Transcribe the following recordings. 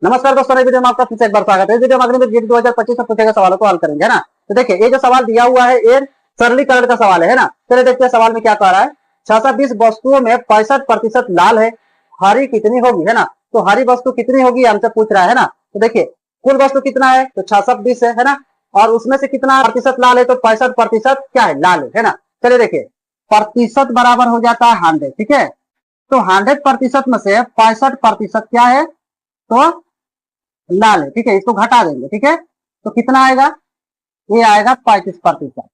नमस्कार दोस्तों, इस वीडियो में आपका फिर से एक बार स्वागत है। इस वीडियो में अग्निवीर जीडी 2025 में पूछे गए सवालों को हल करेंगे, है ना। तो देखिए ये जो सवाल दिया हुआ है ये सरलीकरण का सवाल है ना। चलिए देखते हैं सवाल में क्या कह रहा है। 620 वस्तुओं में 65% लाल है, हरी कितनी होगी, है ना। तो हरी वस्तु कितनी होगी हमसे पूछ रहा है ना। तो देखिए कुल वस्तु कितना है, तो 620 है ना। और उसमें से कितना प्रतिशत लाल है, तो 65% क्या है, लाल है ना। चलिए देखिए प्रतिशत बराबर हो जाता है 100, ठीक है। तो 100% में से 65% क्या है, तो लाल है, ठीक है। इसको घटा देंगे, ठीक है। तो कितना आएगा, ये आएगा 35%,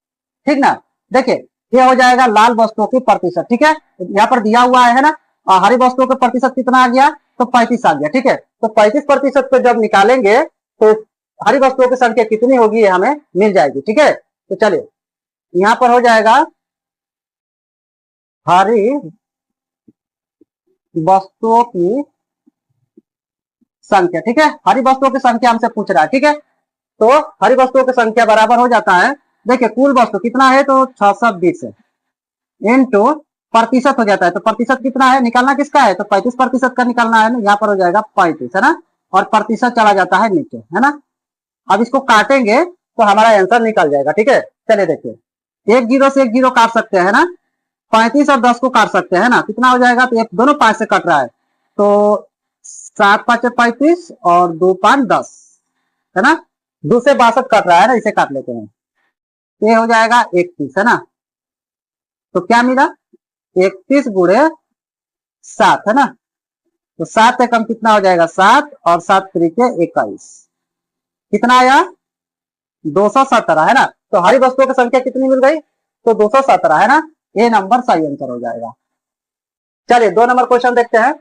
ठीक ना। देखिए ये हो जाएगा लाल वस्तुओं की प्रतिशत, ठीक है। यहाँ पर दिया हुआ है ना, हरी वस्तुओं का प्रतिशत कितना आ गया, तो 35 आ गया, ठीक है। तो 35% को जब निकालेंगे तो हरी वस्तुओं की संख्या कितनी होगी ये हमें मिल जाएगी, ठीक है। तो चलिए यहाँ पर हो जाएगा हरी वस्तुओं की संख्या, ठीक है। हरी वस्तुओं की संख्या हमसे पूछ रहा है, ठीक है। तो हरी वस्तुओं की संख्या बराबर हो जाता है, देखिए कुल वस्तु कितना है, तो 620 है, इंटू प्रतिशत हो जाता है। तो प्रतिशत कितना है निकालना किसका है, तो 35% का निकालना है ना। यहाँ पर हो जाएगा 35, है ना। और प्रतिशत चला जाता है नीचे, है ना। अब इसको काटेंगे तो हमारा आंसर निकल जाएगा, ठीक है। चलिए देखिए एक जीरो से एक जीरो काट सकते हैं ना, 35 और 10 को काट सकते हैं ना। कितना हो जाएगा, तो ये दोनों 5 से कट रहा है, तो 7 5 35 और 2 5 10, है ना। 2 से 62 कट रहा है ना, इसे काट लेते हैं। ये हो जाएगा 31, है ना। तो क्या मिला, 31 गुणे 7, है ना। तो 7 से कम कितना हो जाएगा, 7 और 7 तरीके 21, कितना आया, 217, है ना। तो हरी वस्तुओं की संख्या कितनी मिल गई, तो 217, है ना। ये नंबर सही आंसर हो जाएगा। चलिए 2 नंबर क्वेश्चन देखते हैं।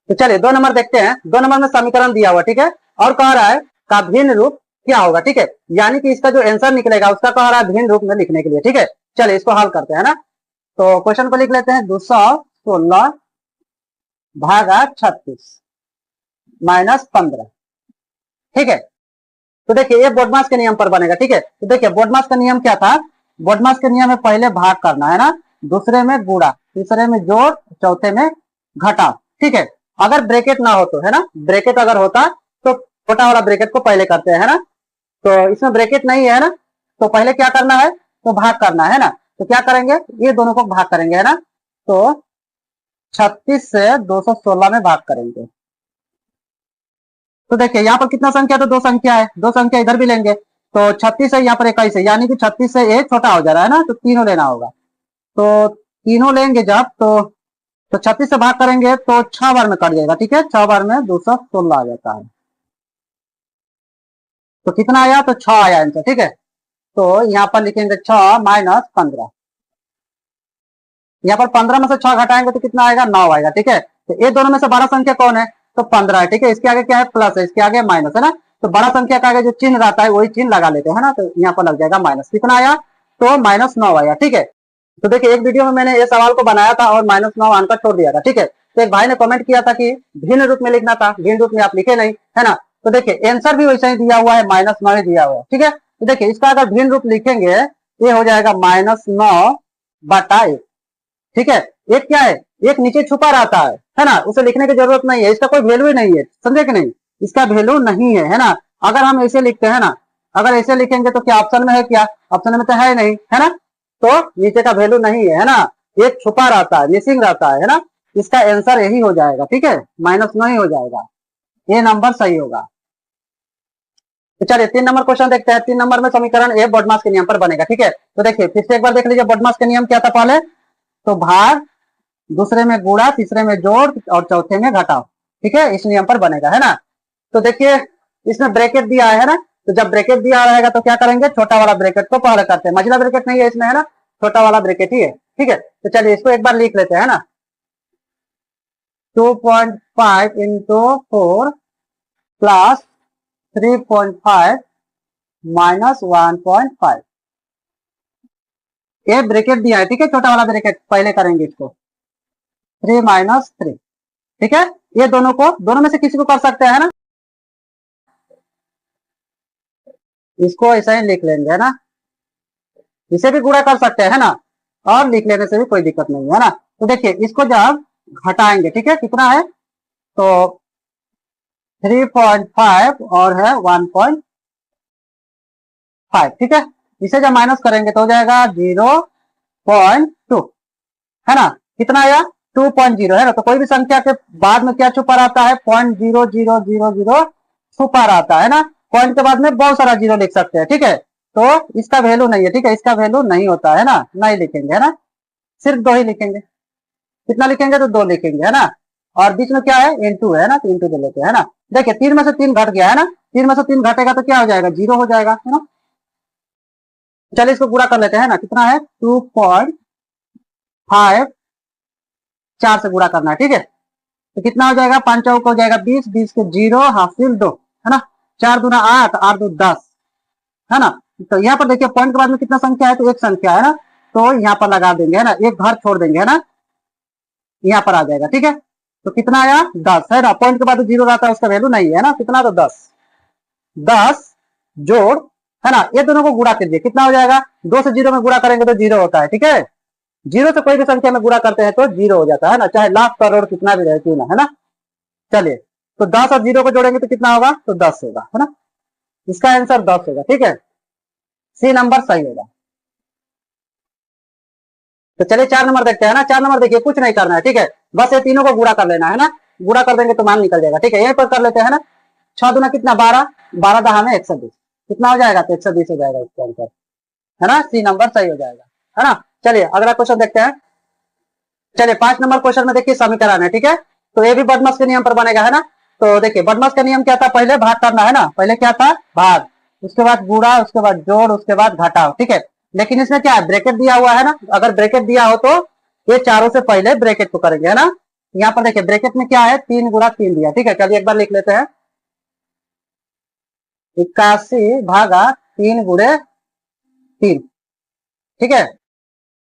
तो चलिए 2 नंबर देखते हैं। 2 नंबर में समीकरण दिया हुआ, ठीक है। और कह रहा है का भिन्न रूप क्या होगा, ठीक है। यानी कि इसका जो आंसर निकलेगा उसका कह रहा है भिन्न रूप में लिखने के लिए, ठीक है। चलिए इसको हल करते हैं ना। तो क्वेश्चन को लिख लेते हैं, 216 भागा 36 माइनस 15, ठीक है। तो देखिए ये बोडमास के नियम पर बनेगा, ठीक है। तो देखिए बोडमास का नियम क्या था, बोडमास के नियम में पहले भाग करना है ना, दूसरे में गुणा, तीसरे में जोड़, चौथे में घटा, ठीक है। अगर ब्रैकेट ना हो तो, है ना, ब्रैकेट अगर होता तो छोटा वाला ब्रैकेट को पहले करते हैं, है ना। तो इसमें ब्रैकेट नहीं है ना, तो पहले क्या करना है, तो भाग करना है ना। तो क्या करेंगे, ये दोनों को भाग करेंगे, है ना। तो 36 से 216 में भाग करेंगे। तो देखिए यहाँ पर कितना संख्या, तो 2 संख्या है, 2 संख्या इधर भी लेंगे। तो 36 है, यहाँ पर 21 है, यानी कि 36 से एक छोटा हो जा रहा है ना, तो तीनों लेना होगा। तो तीनों लेंगे जब तो 36 से भाग करेंगे तो 6 बार में कट जाएगा, ठीक है। 6 बार में 216 आ जाता है। तो कितना आया, तो 6 आया आंसर, ठीक है। तो यहाँ पर लिखेंगे 6 माइनस 15, यहाँ पर 15 में से 6 घटाएंगे तो कितना आएगा, 9 आएगा, ठीक है। तो ये दोनों में से बड़ा संख्या कौन है, तो 15 है, ठीक है। इसके आगे क्या है, प्लस है, इसके आगे माइनस, है ना। तो बड़ा संख्या का आगे जो चिन्ह रहता है वही चिन्ह लगा लेते हैं ना। तो यहाँ पर लग जाएगा माइनस, कितना आया, तो -9 आया, ठीक है। तो देखिए एक वीडियो में मैंने ये सवाल को बनाया था और -9 आंसर छोड़ दिया था, ठीक है। तो एक भाई ने कमेंट किया था कि भिन्न रूप में लिखना था, भिन्न रूप में आप लिखे नहीं, है ना। तो देखिए आंसर भी वैसे ही दिया हुआ है, -9 ही दिया हुआ है, ठीक है। तो देखिए इसका अगर भिन्न रूप लिखेंगे ये हो जाएगा -9/1, ठीक है। एक क्या है, एक नीचे छुपा रहता है ना, उसे लिखने की जरूरत नहीं है, इसका कोई वैल्यू ही नहीं है, समझे कि नहीं, इसका वैल्यू नहीं है ना। अगर हम ऐसे लिखते हैं ना, अगर ऐसे लिखेंगे तो क्या ऑप्शन में है, क्या ऑप्शन में तो है नहीं, है ना। तो नीचे का वैल्यू नहीं है ना, एक छुपा रहता है, मिसिंग रहता है ना। इसका आंसर यही हो जाएगा, ठीक है, -9 ही हो जाएगा, ये नंबर सही होगा। तो चलिए 3 नंबर क्वेश्चन देखते हैं। 3 नंबर में समीकरण ए बोडमास के नियम पर बनेगा, ठीक है। तो देखिए फिर से एक बार देख लीजिए बोडमास के नियम क्या था पहले, तो भाग, दूसरे में गुणा, तीसरे में जोड़ और चौथे में घटाओ, ठीक है। इस नियम पर बनेगा, है ना। तो देखिए इसमें ब्रैकेट दिया है ना, तो जब ब्रैकेट दिया रहेगा तो क्या करेंगे, छोटा वाला ब्रैकेट को पहले करते हैं, मझला ब्रैकेट नहीं है इसमें, है ना, छोटा वाला ब्रैकेट ही है, ठीक है। तो चलिए इसको एक बार लिख लेते हैं ना, 2.5 इंटू 4 प्लस 3.5 माइनस 1.5, ये ब्रैकेट दिया है, ठीक है। छोटा वाला ब्रैकेट पहले करेंगे इसको, 3 माइनस 3, ठीक है। ये दोनों में से किसी को कर सकते हैं ना, इसको ऐसा ही लिख लेंगे, है ना। इसे भी गुणा कर सकते हैं ना, और लिख लेने से भी कोई दिक्कत नहीं है ना। तो देखिए इसको जब घटाएंगे, ठीक है, कितना है, तो 3.5 और है 1.5, ठीक है। इसे जब माइनस करेंगे तो हो जाएगा 0.2, है ना। कितना आया 2.0, है ना। तो कोई भी संख्या के बाद में क्या छुपा रहता है, 0.0000 छुपा रहता है ना। पॉइंट के बाद में बहुत सारा जीरो लिख सकते हैं, ठीक है। तो इसका वैल्यू नहीं है, ठीक है, इसका वैल्यू नहीं होता है ना, नहीं लिखेंगे, है ना। सिर्फ 2 ही लिखेंगे। कितना लिखेंगे तो 2 लिखेंगे, है ना। और बीच में क्या है, इंटू है ना, तो इंटू दे लेते हैं, है ना। देखिए 3 में से 3 घट गया, है ना। 3 में से 3 घटेगा तो क्या हो जाएगा, 0 हो जाएगा, है ना। चलिए इसको पूरा कर लेते हैं ना। कितना है 2.5, 4 से गुणा करना है, ठीक है। तो कितना हो जाएगा, 5 चौक हो जाएगा 20, 20 के 0 हासिल 2, है ना। 4 दूना 8, 8 दो 10, है ना। तो यहाँ पर देखिए पॉइंट के बाद में कितना संख्या है, तो एक संख्या है ना। तो यहाँ पर लगा देंगे, है ना, एक घर छोड़ देंगे, है ना, यहाँ पर आ जाएगा, ठीक है। तो कितना आया 10, है ना। पॉइंट के बाद 0 रहता है, उसका वैल्यू नहीं है ना। कितना, तो 10, 10 जोड़, है ना, ये दोनों को गुणा कीजिए। कितना हो जाएगा, 2 से 0 में गुणा करेंगे तो 0 होता है, ठीक है। 0 से कोई भी संख्या में गुणा करते हैं तो 0 हो जाता है ना, चाहे लाख करोड़ कितना भी रहे क्यों ना, है ना। चलिए तो 10 और 0 को जोड़ेंगे तो कितना होगा, तो 10 होगा, है ना। इसका आंसर 10 होगा, ठीक है। सी नंबर सही होगा। तो चलिए 4 नंबर देखते हैं ना। 4 नंबर देखिए, कुछ नहीं करना है, ठीक है, बस ये तीनों को गुणा कर लेना है ना। गुणा कर देंगे तो मान निकल जाएगा, ठीक है। यहीं पर कर लेते हैं ना। 6 दूना कितना, 12, 12 दहा में 120, कितना हो जाएगा, तो 120 हो जाएगा इसका आंसर, है ना। सी नंबर सही हो जाएगा, है ना। चलिए अगला क्वेश्चन देखते हैं। चलिए 5 नंबर क्वेश्चन में देखिए समीकरण है, ठीक है। तो ये भी बदमाश के नियम पर बनेगा, है ना। तो देखिए बदमाश का नियम क्या था, पहले भाग करना है ना। पहले क्या था, भाग, उसके बाद गुणा, उसके बाद जोड़, उसके बाद घटाओ, ठीक है। लेकिन इसमें क्या है, ब्रैकेट दिया हुआ है ना। अगर ब्रैकेट दिया हो तो ये चारों से पहले ब्रैकेट को करेंगे, है ना। यहाँ पर देखिए ब्रैकेट में क्या है, 3 गुणा 3 दिया, ठीक है। चलिए एक बार लिख लेते हैं, 81 भागा 3 गुणे 3, ठीक है।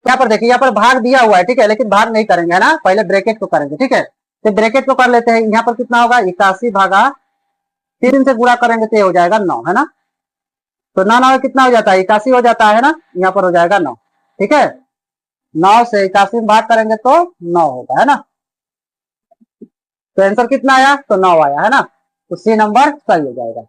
यहाँ पर देखिए, यहाँ पर भाग दिया हुआ है, ठीक है, लेकिन भाग नहीं करेंगे, है ना, पहले ब्रैकेट को करेंगे, ठीक है। तो ब्रैकेट को कर लेते हैं। यहाँ पर कितना होगा, 81 भागा 3 से गुणा करेंगे तो ये हो जाएगा 9, है ना। तो 9 9 कितना हो जाता है, 81 हो जाता है ना। यहाँ पर हो जाएगा 9, ठीक है। 9 से 81 में भाग करेंगे तो 9 होगा, है ना। तो आंसर कितना आया, तो 9 आया, है ना। तो सी नंबर सही हो जाएगा।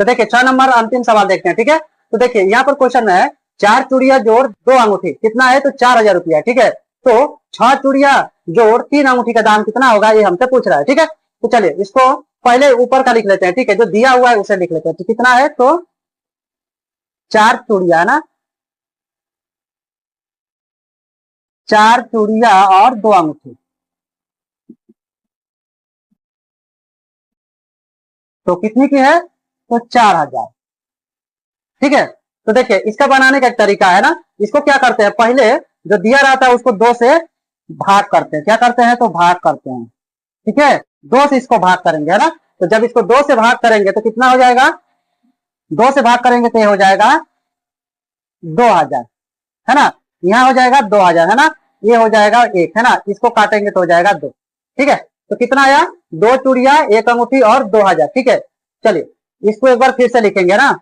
तो देखिए 6 नंबर अंतिम सवाल देखते हैं, ठीक है। तो देखिए यहाँ पर क्वेश्चन है, 4 चूड़िया जोड़ 2 अंगूठी कितना है, तो 4000 रुपया, ठीक है। तो 6 चूड़िया जोड़ 3 अंगूठी का दाम कितना होगा, ये हमसे पूछ रहा है, ठीक है। तो चलिए इसको पहले ऊपर का लिख लेते हैं, ठीक है, जो दिया हुआ है उसे लिख लेते हैं। तो कितना है, तो 4 चूड़िया ना, 4 चूड़िया और 2 अंगूठी, तो कितनी की है, तो 4000, ठीक है। तो देखिए इसका बनाने का एक तरीका है ना। इसको क्या करते हैं, पहले जो दिया रहता है उसको 2 से भाग करते हैं। क्या करते हैं, तो भाग करते हैं, ठीक है। 2 से इसको भाग करेंगे, है ना। तो जब इसको 2 से भाग करेंगे तो कितना हो जाएगा, 2 से भाग करेंगे तो ये हो जाएगा 2000, है ना। यहाँ हो जाएगा 2000, है ना। ये हो जाएगा 1, है ना। इसको काटेंगे तो हो जाएगा 2, ठीक है। तो कितना आया, 2 चूड़िया 1 अंगूठी और 2000, ठीक है। चलिए इसको एक बार फिर से लिखेंगे ना।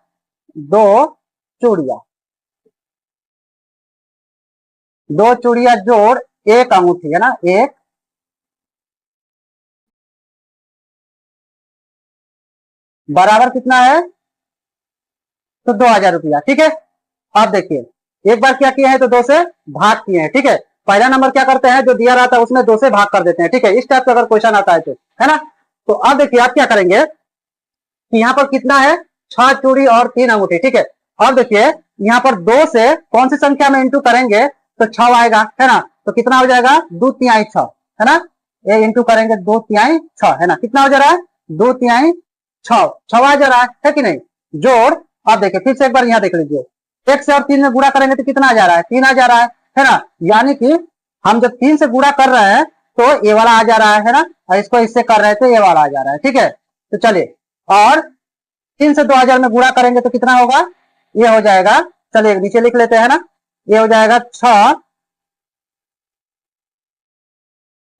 2 चूड़िया, 2 चूड़िया जोड़ 1 अंगूठी, है ना, 1 बराबर कितना है, तो 2000 रुपया, ठीक है। आप देखिए एक बार क्या किया है, तो 2 से भाग किए हैं, ठीक है। पहला नंबर क्या करते हैं, जो दिया रहता है उसमें 2 से भाग कर देते हैं, ठीक है। इस टाइप का अगर क्वेश्चन आता है तो, है ना। तो अब देखिए आप क्या करेंगे कि यहाँ पर कितना है, 6 चूड़ी और 3 अंगूठी, ठीक है। अब देखिए यहाँ पर 2 से कौन सी संख्या में इंटू करेंगे तो 6 आएगा, है ना। तो कितना हो जाएगा, 2 तिहाई 6, है ना। ये इंटू करेंगे 2 तिहाई 6, है ना। कितना हो जा रहा है, 2 तिहाई 6, 6 आ जा रहा है कि नहीं। जोड़, अब देखिए फिर से एक बार यहाँ देख लीजिए, 1 से और 3 में गुणा करेंगे तो कितना आ जा रहा है, 3 आ जा रहा है ना। यानी कि हम जब 3 से गुणा कर रहे हैं तो ये वाला आ जा रहा है ना, और इसको इससे कर रहे थे तो ये वाला आ जा रहा है, ठीक है। तो चलिए, और 3 से 2000 में गुणा करेंगे तो कितना होगा, ये हो जाएगा, चलिए नीचे लिख लेते हैं ना। ये हो जाएगा 6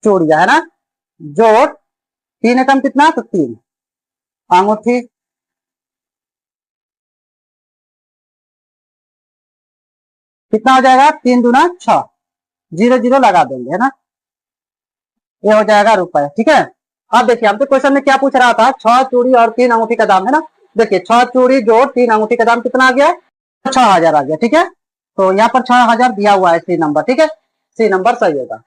चूड़िया, है ना, जोड़ 3 एकम कितना, तो 3 अंगूठी, कितना हो जाएगा, 3 दूना 6, 0 0 लगा देंगे, है ना। ये हो जाएगा रुपए, ठीक है। अब देखिए हमसे क्वेश्चन में क्या पूछ रहा था, 6 चूड़ी और 3 अंगूठी का दाम है ना। देखिए 6 चूड़ी जोड़ 3 अंगूठी का दाम कितना आ गया, 6000 आ गया। ठीक है, तो यहाँ पर 6000 दिया हुआ है सी नंबर। ठीक है, सी नंबर सही होगा।